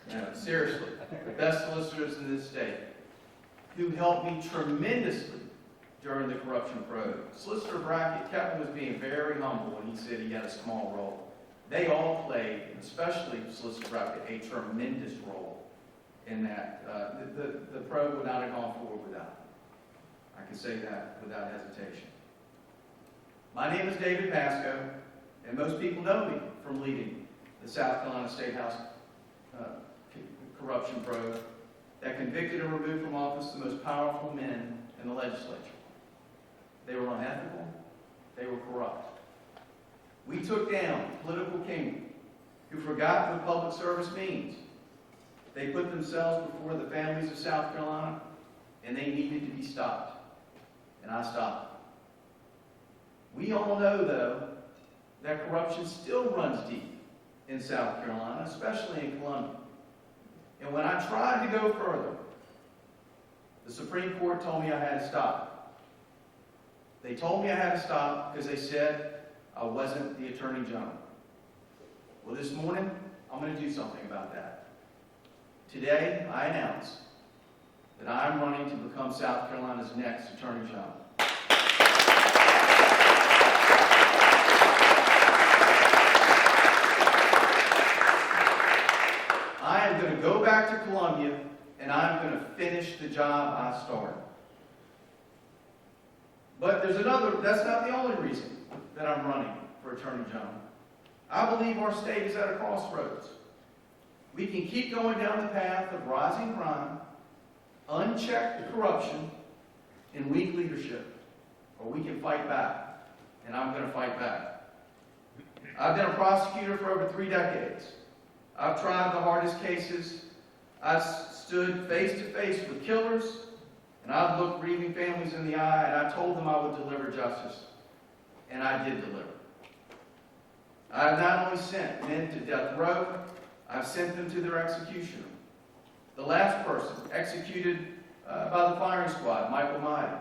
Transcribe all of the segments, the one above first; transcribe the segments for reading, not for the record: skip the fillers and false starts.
No, seriously, the best solicitors in this state, who helped me tremendously during the corruption probe. Solicitor Brackett, Kevin was being very humble when he said he had a small role. They all played, especially Solicitor Brackett, a tremendous role in that. The probe would not have gone forward without it. I can say that without hesitation. My name is David Pascoe, and most people know me from leading the South Carolina State House corruption probe that convicted and removed from office the most powerful men in the legislature. They were unethical. They were corrupt. We took down a political kingdom who forgot what public service means. They put themselves before the families of South Carolina, and they needed to be stopped. And I stopped them. We all know, though, that corruption still runs deep in South Carolina, especially in Columbia. And when I tried to go further, the Supreme Court told me I had to stop. They told me I had to stop because they said I wasn't the Attorney General. Well, this morning, I'm going to do something about that. Today, I announce that I'm running to become South Carolina's next Attorney General. I am going to go back to Columbia, and I'm going to finish the job I started. But there's another, that's not the only reason that I'm running for Attorney General. I believe our state is at a crossroads. We can keep going down the path of rising crime, unchecked corruption, and weak leadership, or we can fight back, and I'm going to fight back. I've been a prosecutor for over 3 decades. I've tried the hardest cases. I've stood face to face with killers, and I've looked grieving families in the eye, and I told them I would deliver justice, and I did deliver. I've not only sent men to death row, I've sent them to their executioner. The last person executed by the firing squad, Michael Mighty,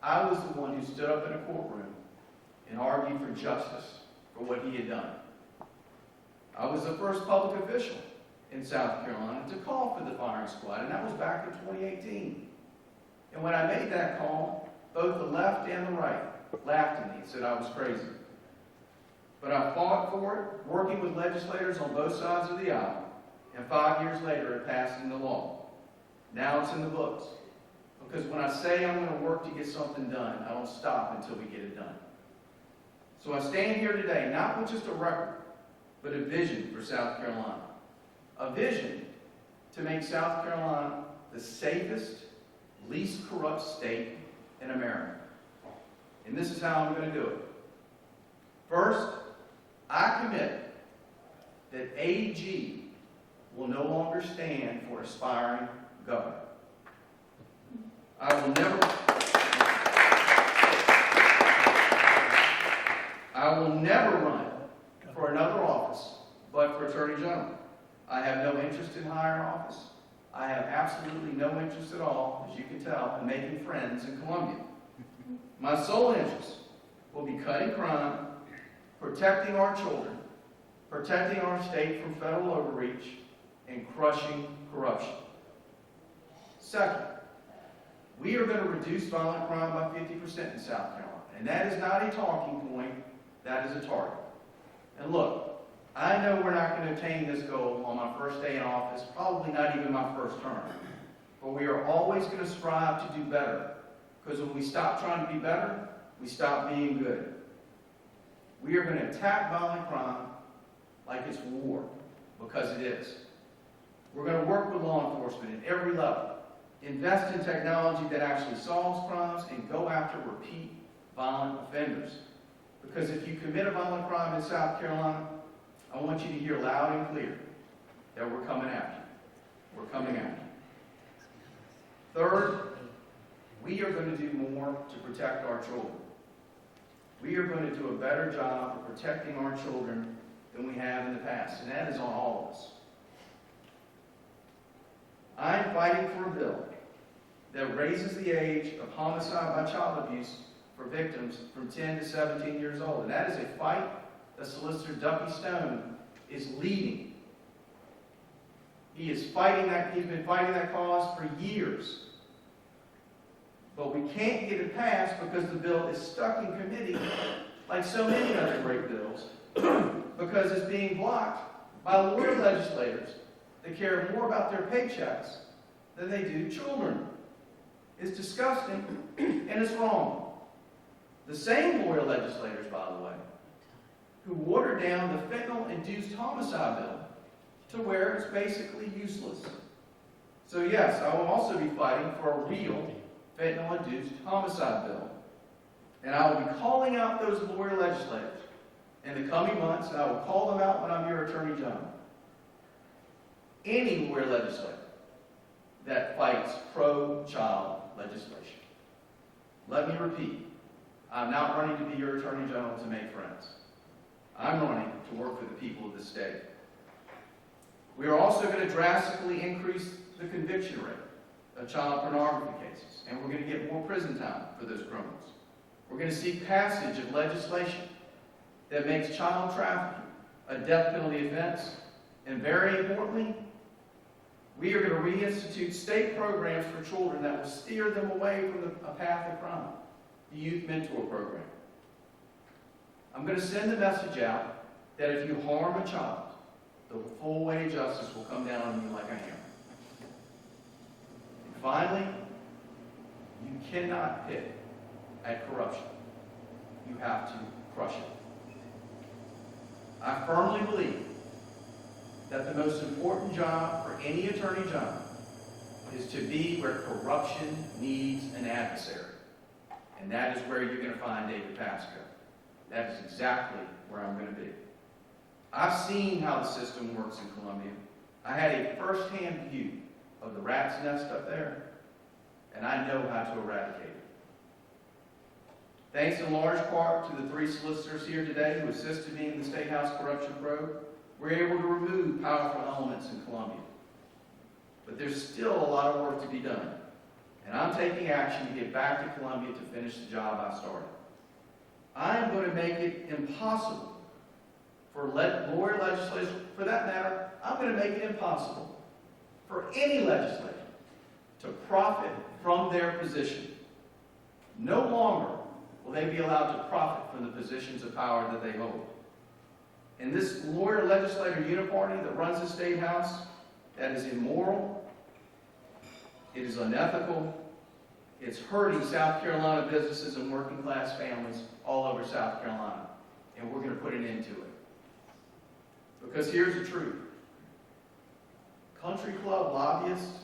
I was the one who stood up in a courtroom and argued for justice for what he had done. I was the first public official in South Carolina to call for the firing squad, and that was back in 2018. And when I made that call, both the left and the right laughed at me and said I was crazy. But I fought for it, working with legislators on both sides of the aisle, and 5 years later it passed into law. Now it's in the books. Because when I say I'm going to work to get something done, I don't stop until we get it done. So I stand here today, not with just a record, but a vision for South Carolina. A vision to make South Carolina the safest, least corrupt state in America. And this is how I'm going to do it. First, I commit that AG will no longer stand for aspiring governor. I will never run for another office but for Attorney General. I have no interest in higher office. I have absolutely no interest at all, as you can tell, in making friends in Columbia. My sole interest will be cutting crime, protecting our children, protecting our state from federal overreach, and crushing corruption. Second, we are going to reduce violent crime by 50% in South Carolina. And that is not a talking point, that is a target. And look, I know we're not going to attain this goal on my first day in office, probably not even my first term. But we are always going to strive to do better. Because when we stop trying to be better, we stop being good. We are going to attack violent crime like it's war, because it is. We're going to work with law enforcement at every level, invest in technology that actually solves crimes, and go after repeat violent offenders. Because if you commit a violent crime in South Carolina, I want you to hear loud and clear that we're coming after you. We're coming after you. Third, we are going to do more to protect our children. We are going to do a better job of protecting our children than we have in the past, and that is on all of us. I am fighting for a bill that raises the age of homicide by child abuse for victims from 10 to 17 years old, and that is a fight that Solicitor Duffy Stone is leading. He's been fighting that cause for years. But we can't get it passed because the bill is stuck in committee, like so many other great bills, because it's being blocked by lawyer legislators that care more about their paychecks than they do children. It's disgusting, and it's wrong. The same lawyer legislators, by the way, who watered down the fentanyl-induced homicide bill to where it's basically useless. So yes, I will also be fighting for a real fentanyl-induced homicide bill. And I will be calling out those lawyer legislators in the coming months, and I will call them out when I'm your Attorney General. Any lawyer legislator that fights pro-child legislation. Let me repeat, I'm not running to be your Attorney General to make friends. I'm running to work for the people of the state. We are also going to drastically increase the conviction rate of child pornography cases, and we're going to get more prison time for those criminals. We're going to seek passage of legislation that makes child trafficking a death penalty offense, and very importantly, we are going to reinstitute state programs for children that will steer them away from a path of crime, the Youth Mentor Program. I'm going to send the message out that if you harm a child, the full weight of justice will come down on you like a hammer. And finally, you cannot pick at corruption. You have to crush it. I firmly believe that the most important job for any Attorney General is to be where corruption needs an adversary. And that is where you're going to find David Pascoe. That is exactly where I'm going to be. I've seen how the system works in Columbia. I had a first-hand view of the rat's nest up there, and I know how to eradicate it. Thanks in large part to the 3 solicitors here today who assisted me in the State House corruption probe, we're able to remove powerful elements in Columbia. But there's still a lot of work to be done, and I'm taking action to get back to Columbia to finish the job I started. I'm going to make it impossible for lawyer legislators, for that matter, I'm going to make it impossible for any legislator to profit from their position. No longer will they be allowed to profit from the positions of power that they hold. And this lawyer legislator uniparty that runs the State House, that is immoral, it is unethical, it's hurting South Carolina businesses and working class families all over South Carolina. And we're going to put an end to it. Because here's the truth. Country club lobbyists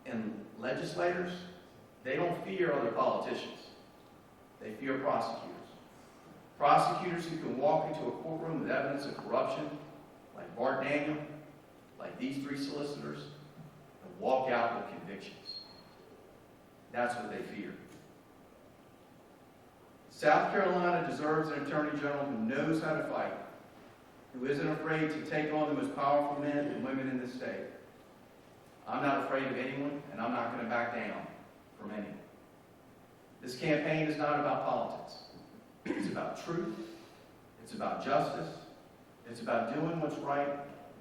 and legislators, they don't fear other politicians. They fear prosecutors. Prosecutors who can walk into a courtroom with evidence of corruption, like Bart Daniel, like these 3 solicitors, and walk out with convictions. That's what they fear. South Carolina deserves an Attorney General who knows how to fight, who isn't afraid to take on the most powerful men and women in this state. I'm not afraid of anyone, and I'm not going to back down from anyone. This campaign is not about politics. It's about truth. It's about justice. It's about doing what's right,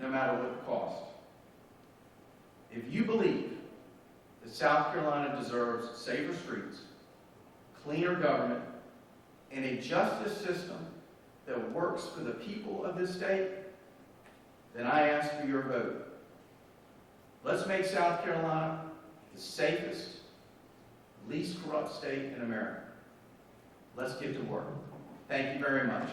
no matter what the cost. If you believe that South Carolina deserves safer streets, cleaner government, and a justice system that works for the people of this state, then I ask for your vote. Let's make South Carolina the safest, least corrupt state in America. Let's get to work. Thank you very much.